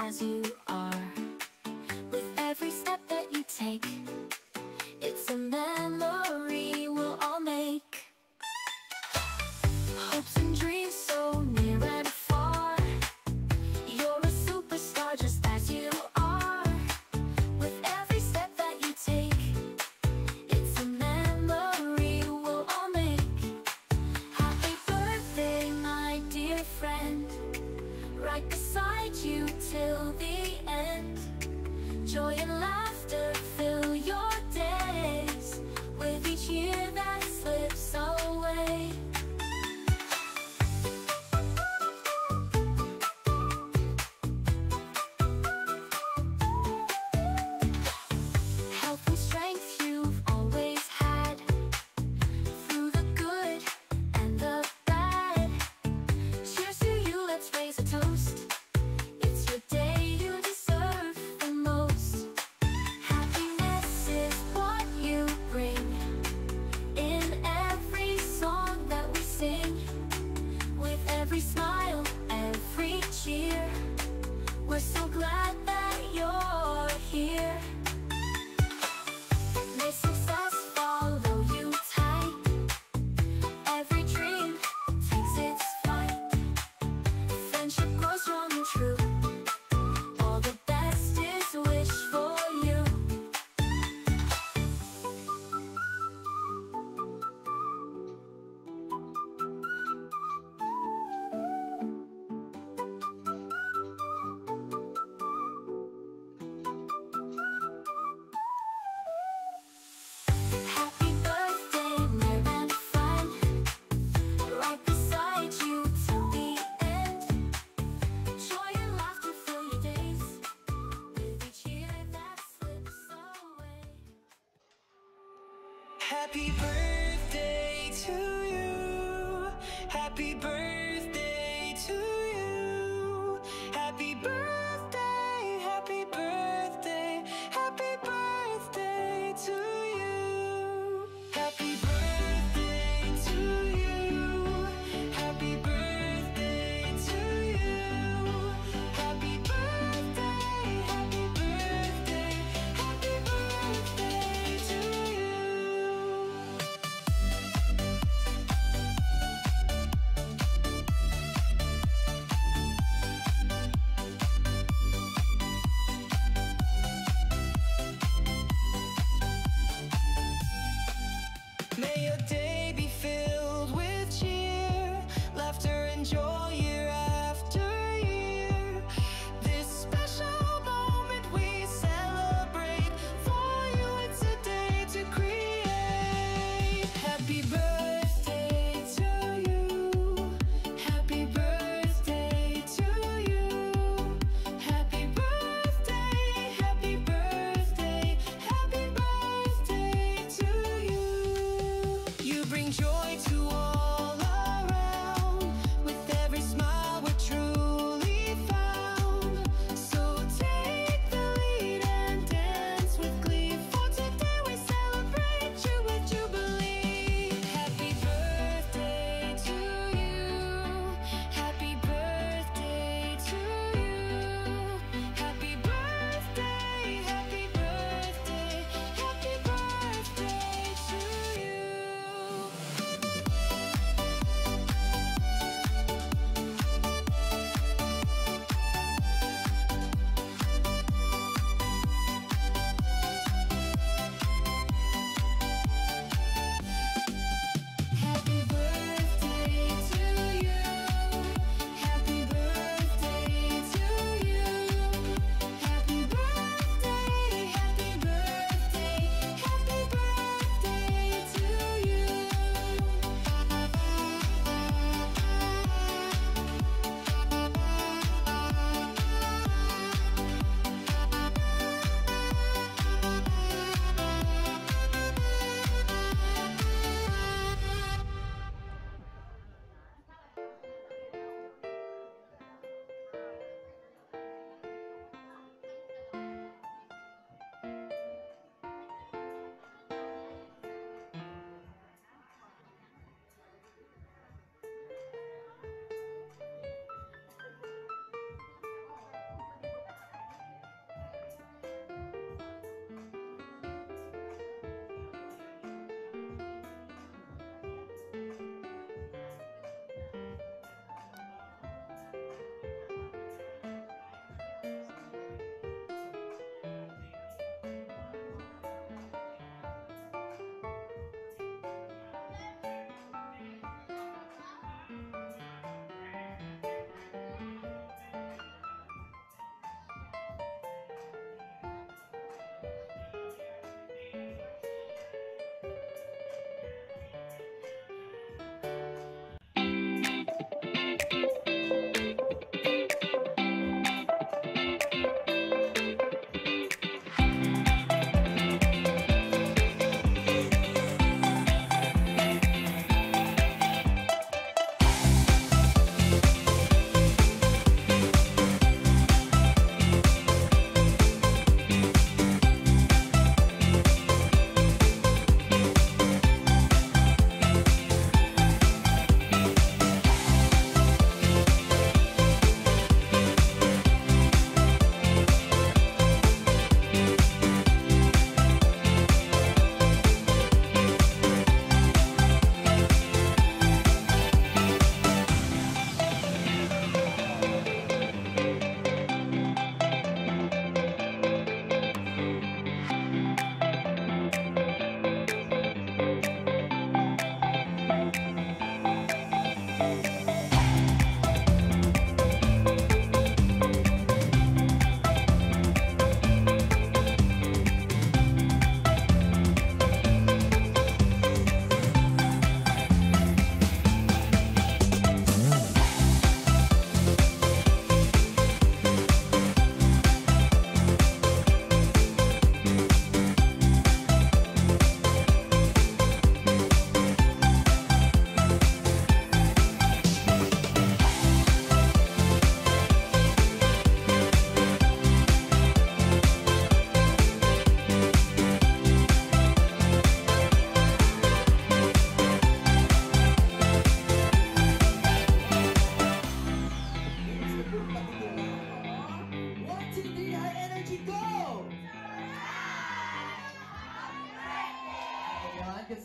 as you are. With every step that you take, it's a memory we'll all make. Hopes and dreams so near and far. You're a superstar just as you are. With every step that you take, it's a memory we'll all make. Happy birthday, my dear friend, right beside you till the end. Joy and laughter fill your days, with each year that slips away. Health and strength you've always had, through the good and the bad. Cheers to you, let's raise a toast. It's your day, you deserve the most. Happiness is what you bring in every song that we sing. With every smile, every cheer, we're so glad that you're here. May success follow you tight. Every dream takes its flight. Friendship grows strong and true. All the best is wished for you. Happy birthday, near and fun, right beside you till the end. Joy and laughter fill your days, with each year that slips away. Happy birthday to you. Happy birthday to you. Happy birthday, happy birthday, happy birthday to you. Happy birthday to you. Happy birthday to you. Happy birthday, happy birthday, happy birthday to you.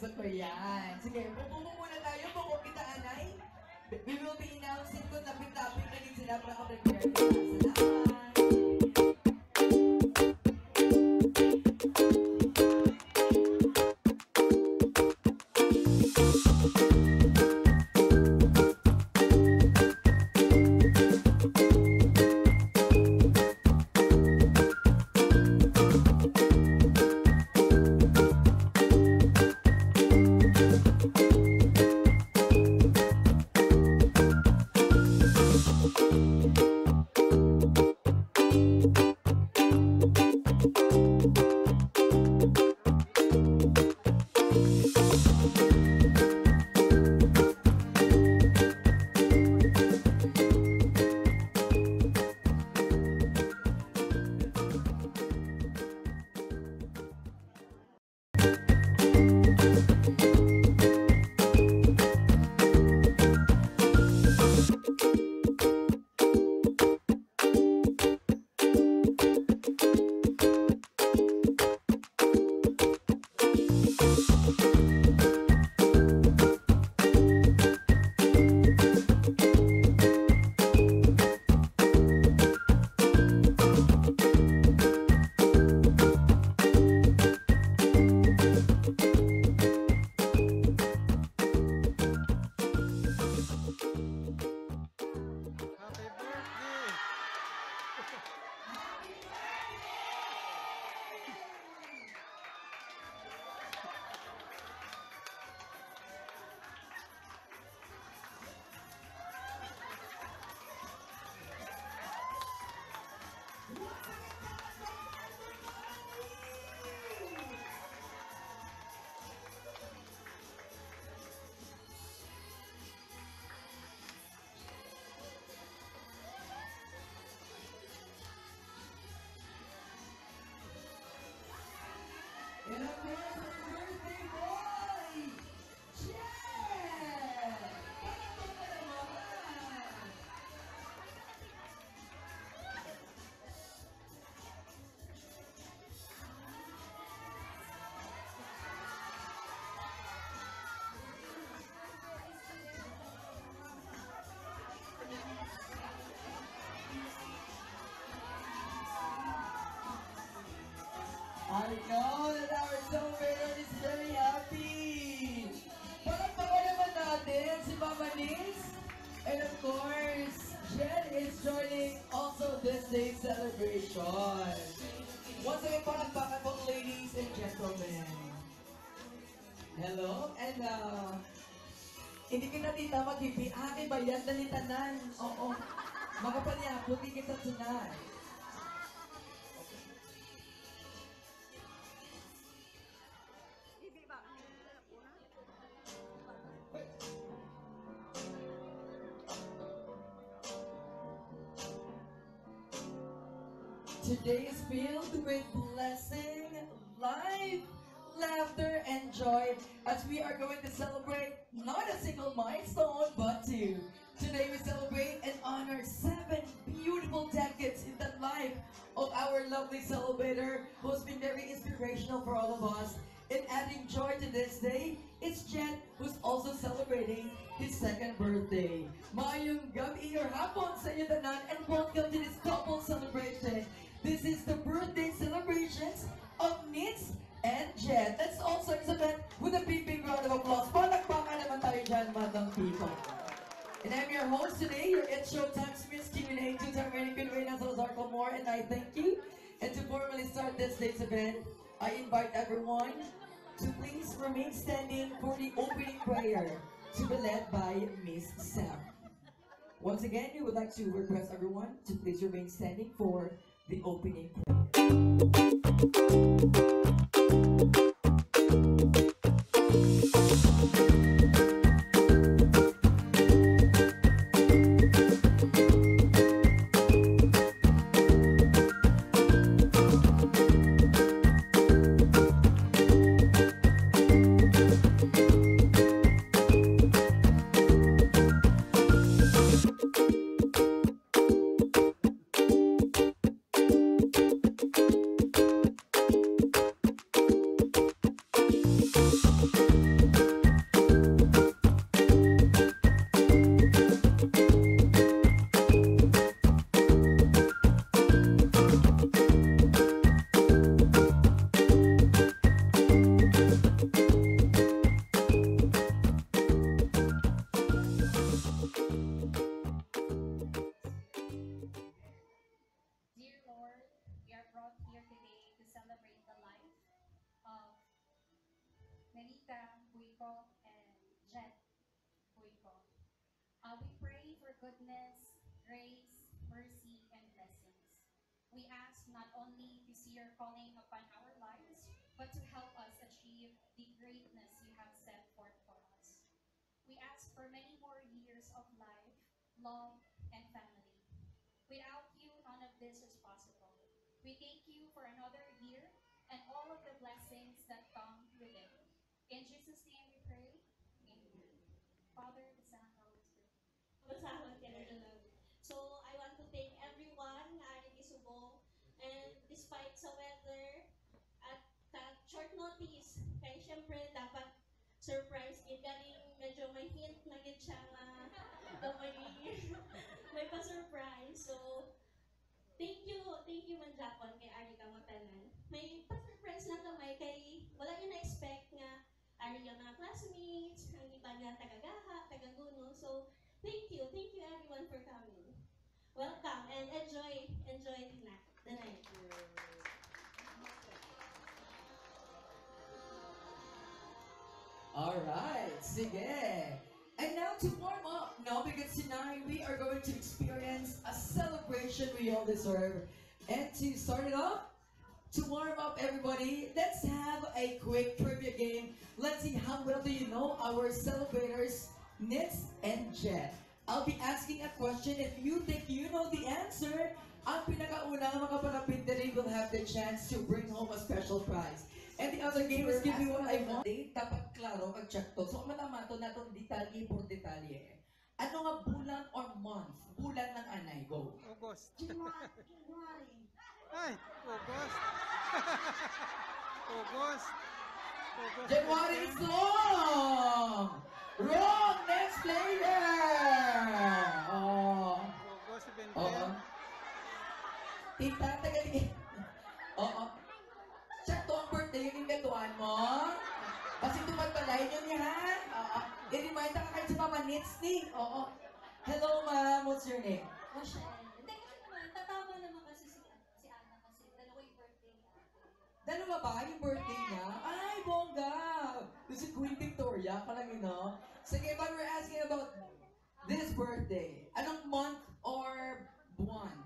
gusto ko yan. Sige, pupupo muna tayo. Pupo kita, Anay. We will be announcing kung napit-tapit na din sila para ka-prepare nila. Salamat! And of course, happy birthday boy! Jen! Palakpak ka naman! I know that our celebrator is very happy. Palakpakan naman natin si Mama Nis. And of course, Jen is joining also this day's celebration. Once again, palakpakan po, ladies and gentlemen. Hello, and hindi kita tita mag-hipi. Akin ba yan? Dalitanan. Oo. Makapalyapo, hindi kita tunan. Today is filled with blessing, life, laughter, and joy as we are going to celebrate not a single milestone, but two. Today we celebrate and honor 7 beautiful decades in the life of our lovely celebrator who's been very inspirational for all of us. And adding joy to this day, it's Jen who's also celebrating his 2nd birthday. Maayong gabi or hapon sa inyo tanan and welcome to this couple celebration. This is the birthday celebrations of Nitz and Jen. Let's also celebrate with a big round of applause. Palakpakan naman tayo dyan, Madam Tito. And I'm your host today, your It's Showtime Smith, Q&A, two-time reigning good way, Salazar Comor, and I thank you. And to formally start this day's event, I invite everyone to please remain standing for the opening prayer to be led by Miss Sam. Once again, we would like to request everyone to please remain standing for the opening prayer. goodness, grace, mercy, and blessings. We ask not only to see your calling upon our lives, but to help us achieve the greatness you have set forth for us. We ask for many more years of life, love, and family. Without you, none of this is possible. We thank you for another year and all of the blessings that come with it. In Jesus' name we pray. Amen. Father, the Son, and the Holy Spirit. Masahod ka na lang. So, I want to thank everyone na aring isubong. And despite sa weather, at short notice, kaya syempre dapat surprise gid galing medyo may hint na gid siya nga may may pa-surprise. So, thank you man Japon kay ari ka mo tanan. May pa-surprise na kamay kay wala yun na-expect nga ari yung mga classmates, ang iba nga taga-gaha, taga-guno. So, thank you everyone for coming. Welcome and enjoy the night. Alright, sige. And now to warm up, now because tonight we are going to experience a celebration we all deserve. And to start it off, to warm up everybody, let's have a quick trivia game. Let's see how well do you know our celebrators, Nitz and Jet. I'll be asking a question. If you think you know the answer, ang pinakaunang makapalapit na rin will have the chance to bring home a special prize. And the other game is Give Me What I Want. Dapat klaro kag check to. So malama to natong detalye por detalye. Ano nga bulan or month? Bulan ng anay. Go. August. January. Ay, August. August. August. January is wrong! Wrong! Next player! Oh. August 20. Oo. Tita, tagali. Oo. Check to ang birthday yung ingatuan mo. Kasi tumagbalay nyo niya, ha? Oo. I-remind ka kahit sa Mama Nitz ni. Oo. Hello, ma'am. What's your name? Rochelle. Hindi kasi naman, tatawa naman kasi si Anna kasi dalawa yung birthday niya. Dalawa ba yung birthday niya? Ay, bongga! This is Queen Victoria, kalangin, no? Sige, but we're asking about this birthday. Anong month or buwan?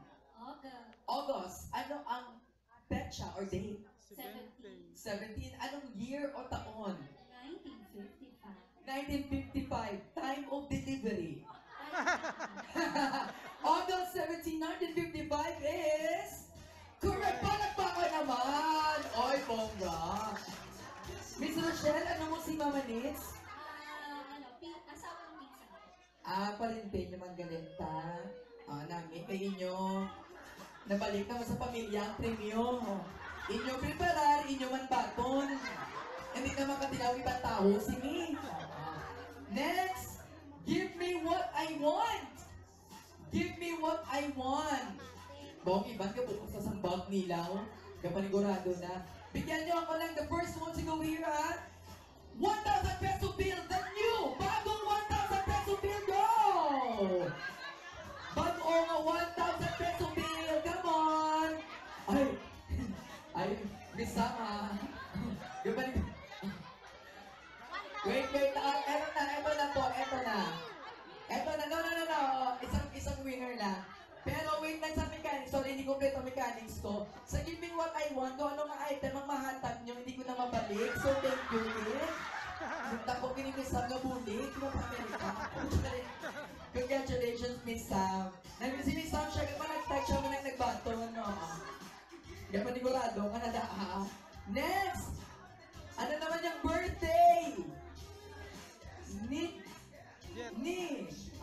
August. August. Ano ang petsa or date? 17. 17. Anong year o taon? 1955. 1955. Time of delivery. August 17, 1955 is... Correct! Palakpakan naman! Oy, bongga! Miss Rochelle, ano mo si Mama Nitz? Asawa ng pizza. Parinpin naman galenta. Namin kay inyo. Nabalik naman sa pamilya ang premyo. Inyo preparar, inyo man baton. Hindi naman katilaw ibang tao si me. Next, give me what I want. Give me what I want. Bong, ibang ka bukong sa sambag nilaw. Kapanigurado na. Bigyan nyo ako lang the first one to go here, ha? 1,000 peso bill, the new bagong 1,000 peso bill, go! Bagong 1,000 peso bill, come on! Ay, Miss Sama. Wait, eto na po, eto na. No. Isang winner lang. Pero wait lang sa mechanics, sorry, hindi kompleto mechanics ko. Sa Give Me What I Want, kung ano nga item ang mahatag nyo, hindi ko na mabalik. So thank you, eh. Punta ko kinimisam na bulik, Amerika. Congratulations, Miss Sam. Si Miss Sam siya, kapag nag-tag siya mo nang nagbato, ano. Hindi pa nigurado, kanada, ha? Next! Ano naman yung birthday?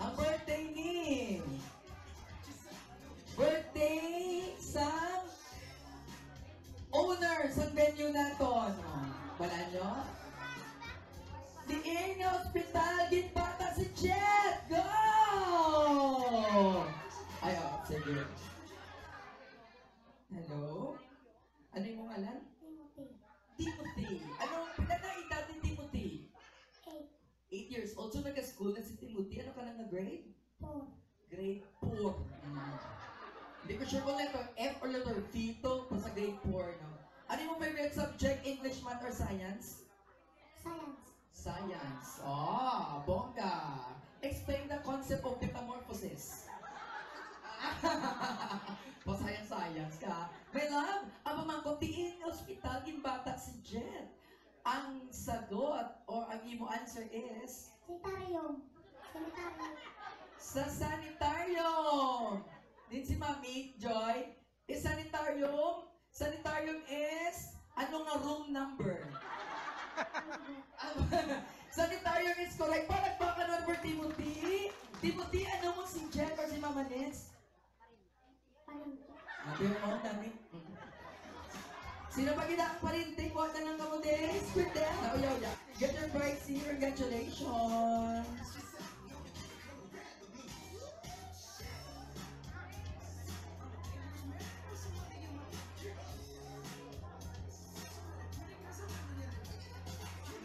Ang birthday ni birthday sa owner sa venue na to. Wala nyo? The Ing Hospital, Ginbata si Jet! Go! Ay, sige. Hello? Ano yung mong alam? Timothy. Anong pinanaita ni Timothy? 8 years old. So nag-school na si Timothy. Ano ka na grade? 4. Grade 4. Hindi ko sure kung letter F or letter V to pa sa grade 4, no? Ano yung favorite subject? English, math, or science? Science. Science. Bongga. Explain the concept of metamorphosis. Pasayang-sayang ka. My love, ang pamangkot diin hospital in bata si Jet. Ang sagot or ang imo answer is Sanitarium. Sanitarium. sa sanitarium. Din si Mami Joy. Is sanitarium? Sanitarium is ano nga room number? Sanitarium is correct. Palagpakan naman for Timothy. Timothy, ano mo si Jet or si Mama Ness? Parinto. Ate yung on namin. Sino pa kita ang parinting? Huwag na lang kamo din. Squid them. Yaw. Get your prize here. Congratulations.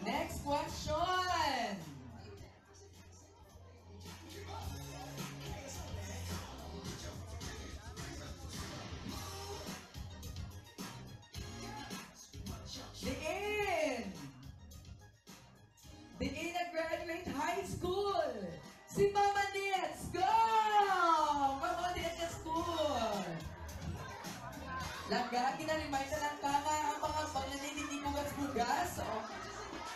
Next question. Diin nag-graduate high school. Si Mama Nets. Go! Mama Nets School. Langga, ginaremind na lang ka nga ang mga pananinibugas-bugas.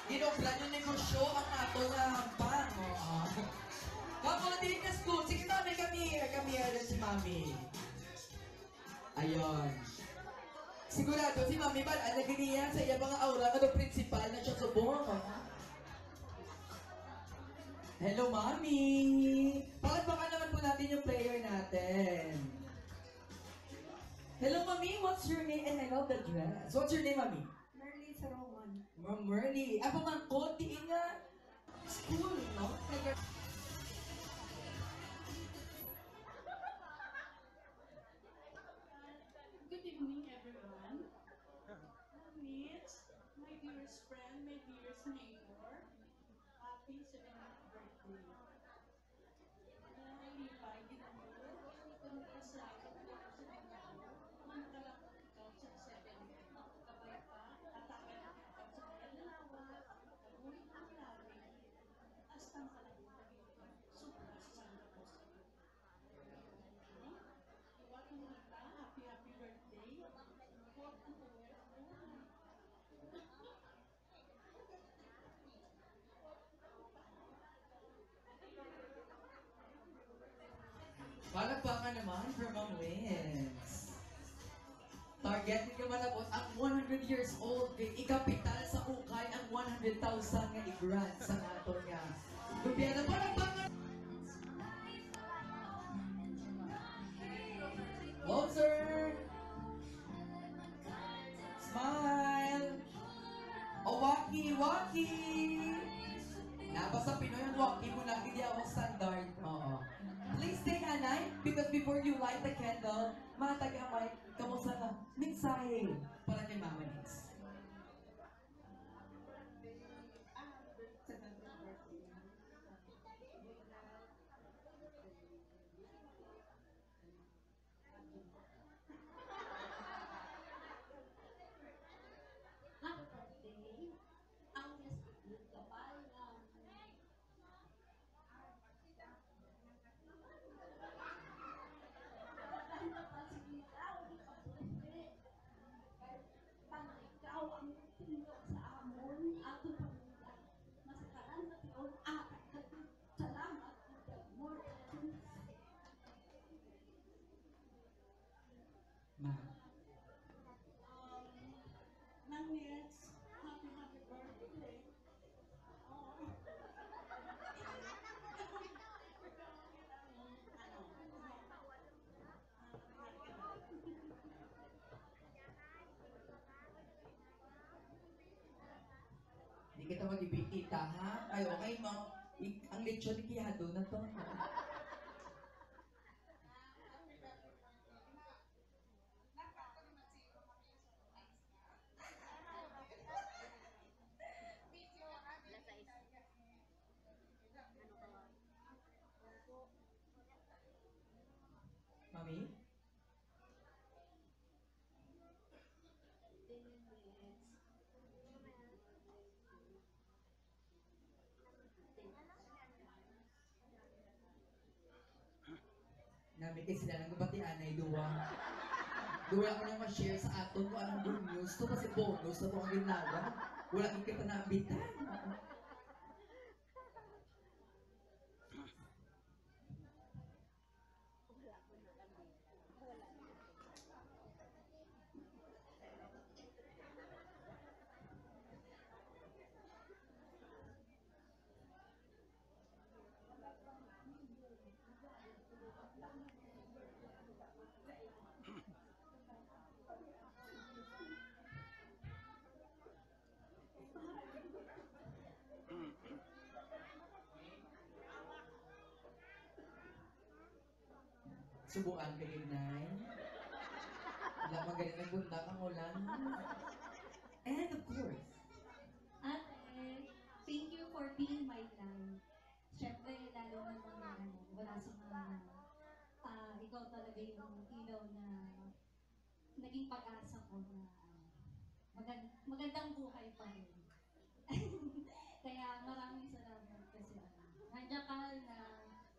Ginobra nyo negosyo ang ato na hampang. Mama Nets School. Sige, Mami, come here. Come here din si Mami. Ayon. Sigurado si Mami ba, naginiyan sa iya mga aura nga do principal na siya subong. Hello, Mami! Palagpakan naman po natin yung player natin. Hello, Mami! What's your name? And I love the dress. What's your name, Mami? Merly sa Roman. Ma'am Merly. Ako mang konti nga school, no? Good evening, everyone. Meet my dearest friend, my dearest neighbor. Happy 7th birthday. Lipay, ginamit. Kung kasama ko sa mga mantalak ikaw sa 7th. Kabay pa, atakan ikaw sa kalalawa, kabulit ang labi, astang kalagutag ito. Supras sa ko sa iyo. Iwat mo na ka, happy birthday. Huwag ang aware of buhay. Palagpakan naman for Ma'am Wins. Target ni manabot ang 100 years old kay ikapital sa ukay ang 100,000 nga i-grant sa nato nga. Gobyerno, palagpakan! Closer! Smile! O waki! Nabasa Pinoy ang waki mo na, hindi ako standard. Oo. Please stay anay because before you light the candle, matagamay, kamusta na mensahe para kay Mama Nix. Happy birthday. Ang nasipid ka pa ikaw ang tinulog sa amon ato pamilya. Masakaran na tiyon salamat more Ma. Nangits, happy birthday. Hindi kita mag-ibikita, ha? Ay, okay, mo. Ang lechon ni Kiyado na to. Mami? namin kasi sila nang gabatian ay duwa. Duwa ako nang ma-share sa aton kung anong good news to kasi bonus na ito ang ginawa. Wala kang kita naabitan. Subukan ka Ignay. Wala magaling ng bunda kang ulan. And of course, Ate, thank you for being my life. Siyempre, lalo na wala sa mga, ikaw talaga yung ilaw na naging pag-asa ko na magandang buhay pa rin. Kaya maraming salamat kasi nandiyan ka na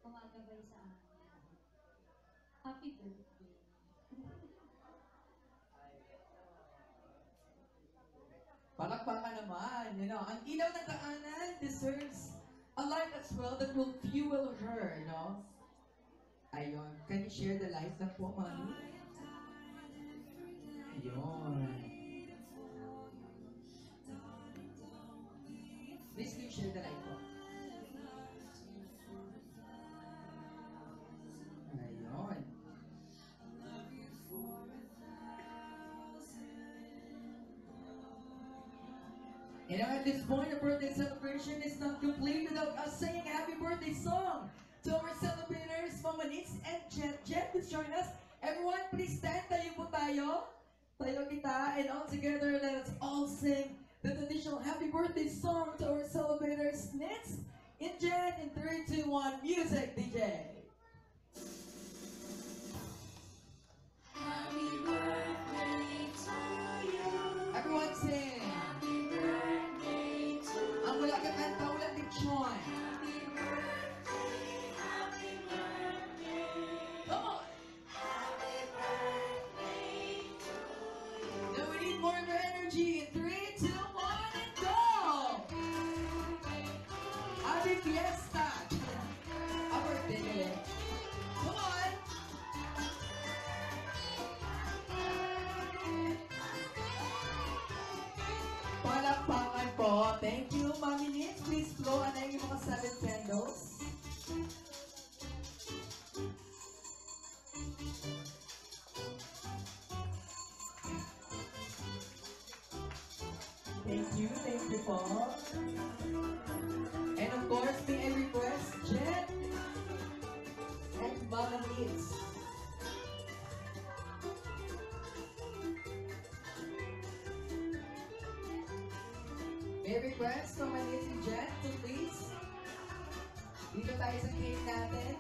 gumagabay sa akin. Happy birthday. palakpakan naman. You know, ang ilaw ng daanan deserves a light as well that will fuel her, no? Ayun. Can you share the light na po, Mami? Ayun. Please, can you share the light po? Ayun. And at this point, the birthday celebration is not complete without us saying happy birthday song to our celebrators, Mama Nix and Jet. Jet, please join us. Everyone, please stand. Tayo po tayo. Tayo kita. And all together, let us all sing the traditional happy birthday song to our celebrators, Nix and Jet. In 3, 2, 1, music, DJ. Happy birthday to you. Everyone sing. Happy birthday to you. Ang wala kang kanta, wala din join. Happy birthday, happy birthday. Come on. Happy birthday to you. Now we need more of your energy. In 3, 2, 1, and go! Happy Fiesta! A birthday ulit. Come on! Palakpakan po. Thank you, Mami Nix. Please blow na yung mga 7 candles. Thank you po. And of course, may I request Jet and Mama Nix. May I request Mama Nix and Jet to please dito tayo sa cake natin.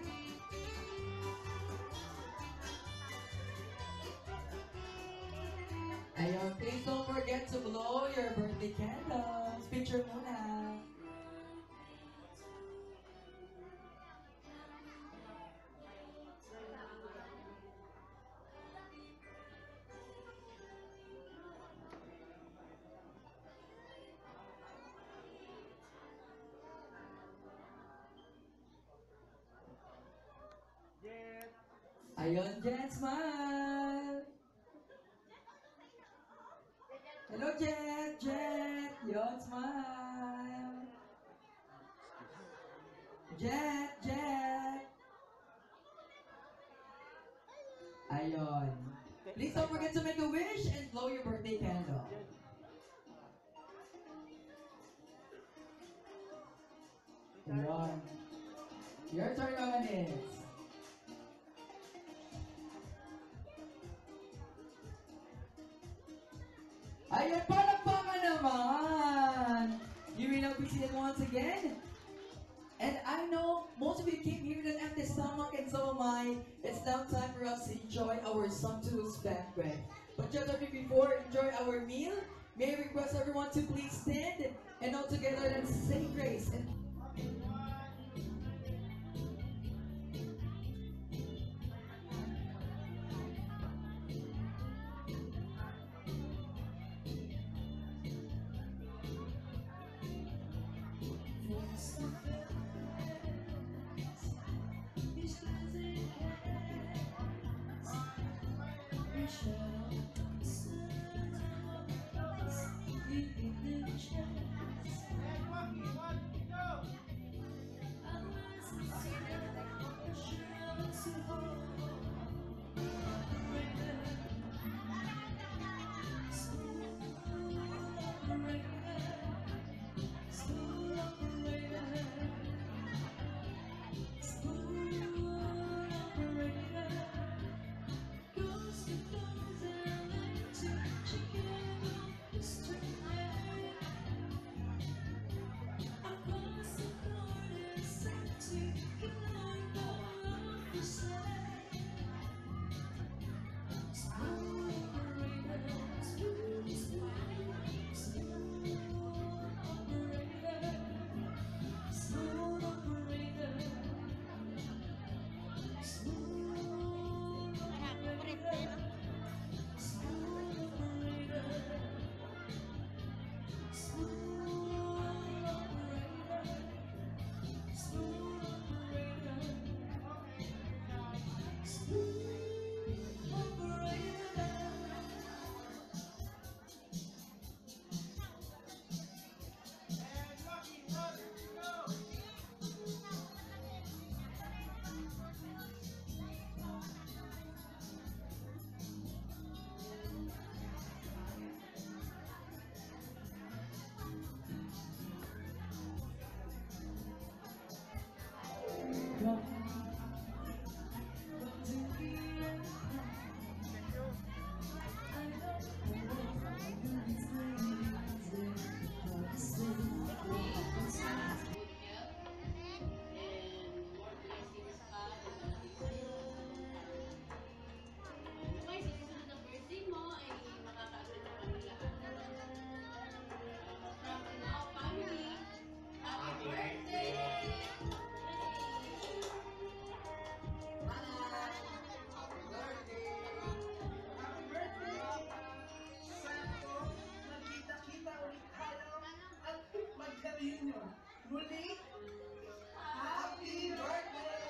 Ayun, please don't forget to blow your birthday candles. Picture muna. Jet. Ayun, Jet, smile! Hello, Jet! Jet! Yon, smile! Jet! Jet! Ayun. Please don't forget to make a wish and blow your birthday candle. Ayun. Your turn naman is. Ayun, palakpakan naman! You will now be seated once again. And I know most of you came here with an empty stomach, and so am I. It's now time for us to enjoy our sumptuous banquet. But just before enjoy our meal, may I request everyone to please stand and all together let's say grace. And Muli, happy birthday!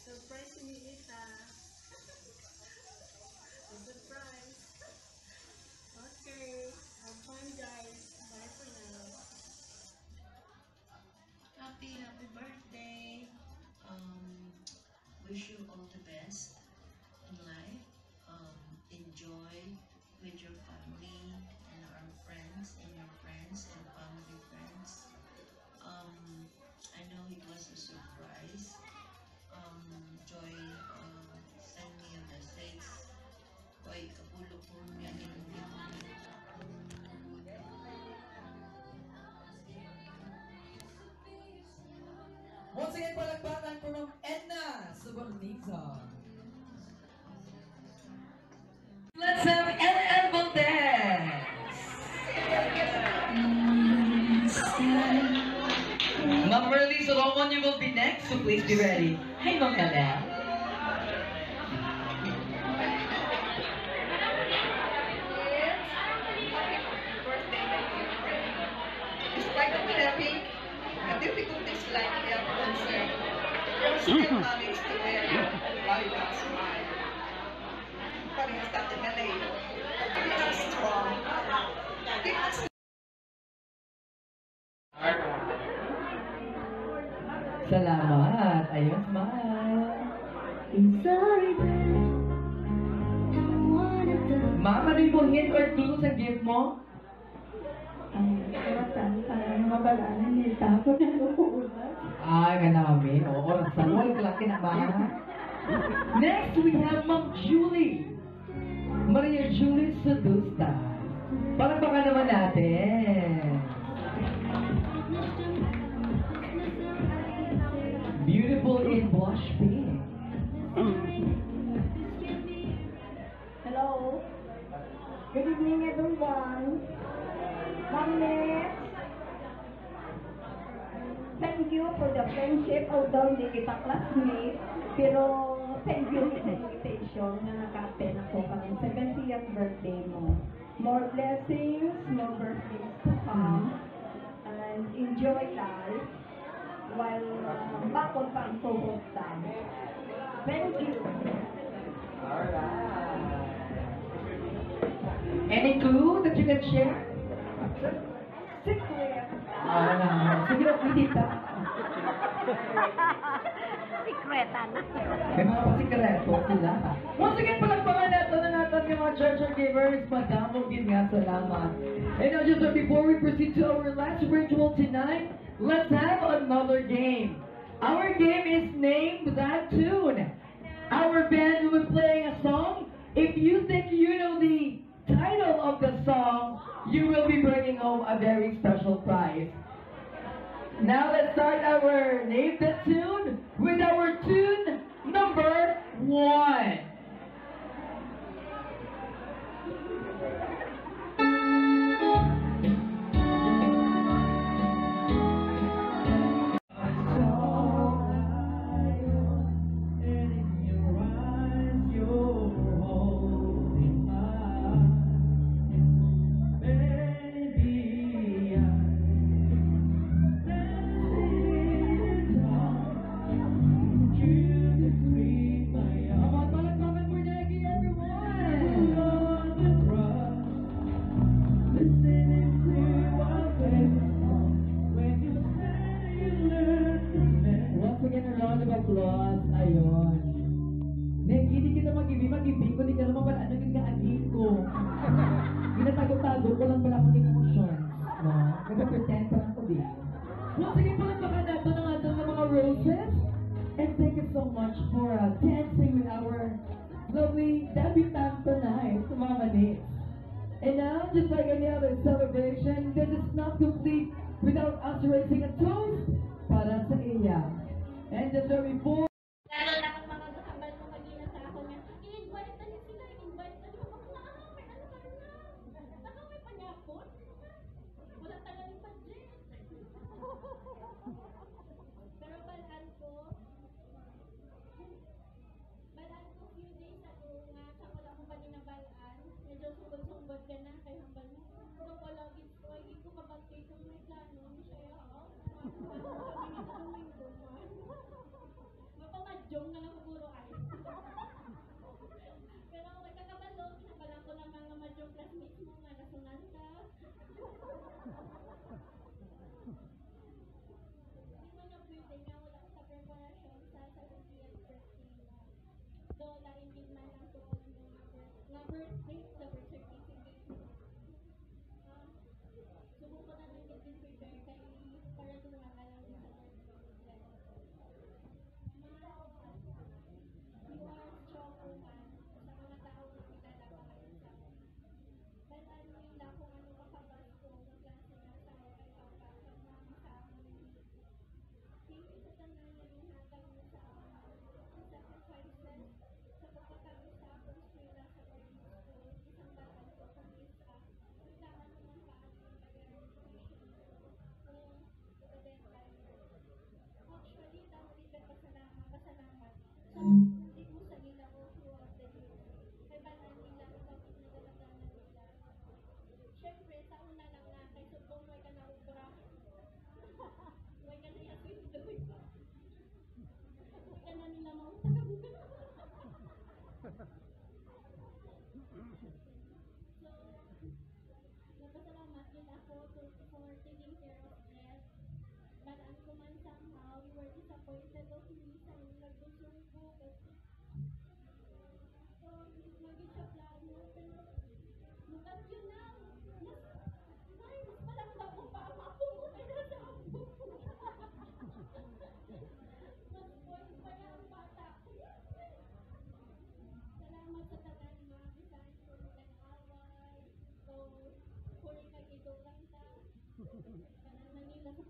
Surprise ni Ita. Surprise. Okay. Have fun, guys. Bye for now. Happy birthday. Wish you all the best in life. Enjoy with your family and our friends and your friends and family friends. I know it was a surprise. Joy send me a message. Koy kapulo po niya Once again, palakpakan from Edna Suborniza. Let's have LL Valdez. Ma'am Merly Solomon, you will be next, so please be ready. Hey, Ma'am LL. Despite of having a difficulties like health concern, you still manage to wear your vibrant smile. Parehas natin na layo. Keep us strong. Keep us Salamat. Ayun, smile. Sorry, babe. Don't wanna do. Mama, rin po hint or two sa gift mo? kailangan namin. O, orasan. Walang kalaki na ba? Next, we have Ma'am Julie. Maria Julie Sedusta. Palakpakan naman natin. Beautiful in blush pink. Hello. Good evening, everyone. Next. Thank you for the friendship, although hindi kita classmate, pero thank you sa invitation na naka-attend ako ng 70th birthday mo. More blessings, more birthdays to come, and enjoy life while bakod pa ang sobrang time. Thank you. Any clue that you can share? Secret. Sige na, hindi pa. Secretan. May mga pasikreto sila. Once again, palagpakan natin na natin yung mga treasure givers. Madamog din nga, salamat. And now, just before we proceed to our last ritual tonight, let's have another game. Our game is named That Tune. Our band will be playing a song. If you think you know the title of the song, you will be bringing home a very special prize. Now let's start our Name That Tune with our tune number 1. Once again, a round of applause. Ayun. Neng, hindi kita mag-ibig ko, hindi ka naman pala, ano yung kaagin ko. Ginatago-tago ko lang pala akong emotions. No? Nagpa-pretend pa lang ko din. Once again, palagpakan natin ang ating mga roses. And thank you so much for dancing with our lovely debutante tonight, Mama Nate. And now, just like any other celebration, this is not complete without us raising a toast para sa iya. And the very full. Lalo na kung mga gahambal mo kanina sa ako niya, i-invite na niya sila, i-invite na niya. Ako na, may ano ka na. Saka may panyapon. Wala talagang budget. Pero balaan ko few days ago nga, tsaka wala mo pa dinabalaan. Medyo sumbod-sumbod ka na, kay hambal mo. Nung wala ko, hindi ko kabagay kung may plano. Siya,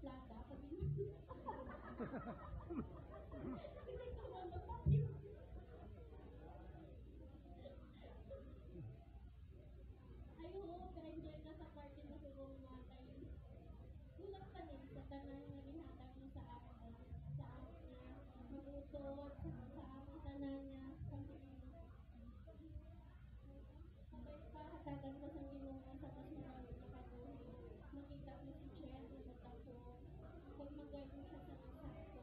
plata. Sabi niya. Hindi ko mapapatid. I hope na-enjoy ka sa party na siguro mga tayo. Kulang ka din sa tanan na ginhatag mo sa akin. Sa akin. Magutot. Sa aking tanan niya. Sabay pa, hatagan ko sa ginunga sa mas marami na kabuhi. Makita mo si Jen, nagtapo. Pag magaling siya sa nasakto.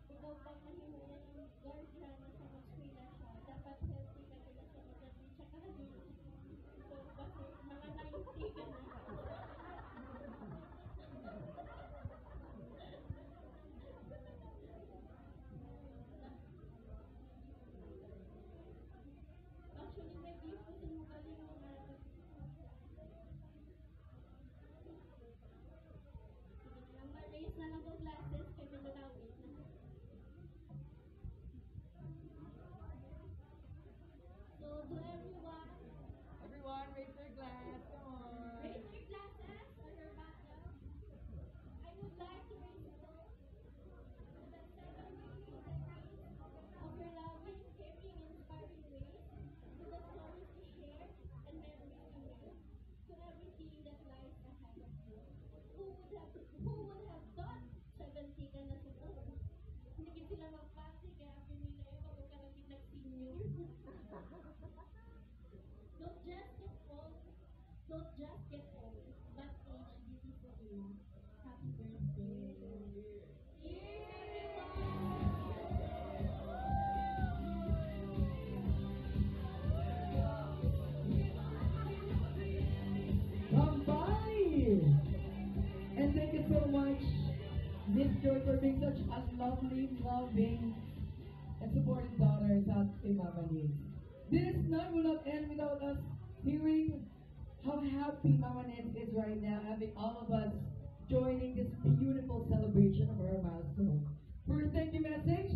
Ikaw pag nahimulan ng guardian na sa maskwila siya, dapat healthy ka nila sa magaling siya kahit. So, kasi mga 90 ka na. Actually, may beef kasi mo galing mo na. Sige na, ma-raise na lang po glasses kay Minulawit na. So, to everyone, Everyone, raise your glass. Come on. raise your glasses or your bottle. I would like to raise a toast to the 7 million decades of your loving, caring, inspiring ways, to the stories you share and memories you make, to everything that lies ahead of you. Who would have thought 70 ka na siguro? Hindi sila magpati, kaya pinila ikaw magkaragin nag-senior. Don't just get old, but age beautifully. Happy birthday. Cheers, Bye! And thank you so much, Miss Joy, for being such a lovely, loving, and supportive daughter sa ating Mama Neds. This night will not end without us hearing how happy Mama Neds is right now, having all of us joining this beautiful celebration of her milestone. First, thank you message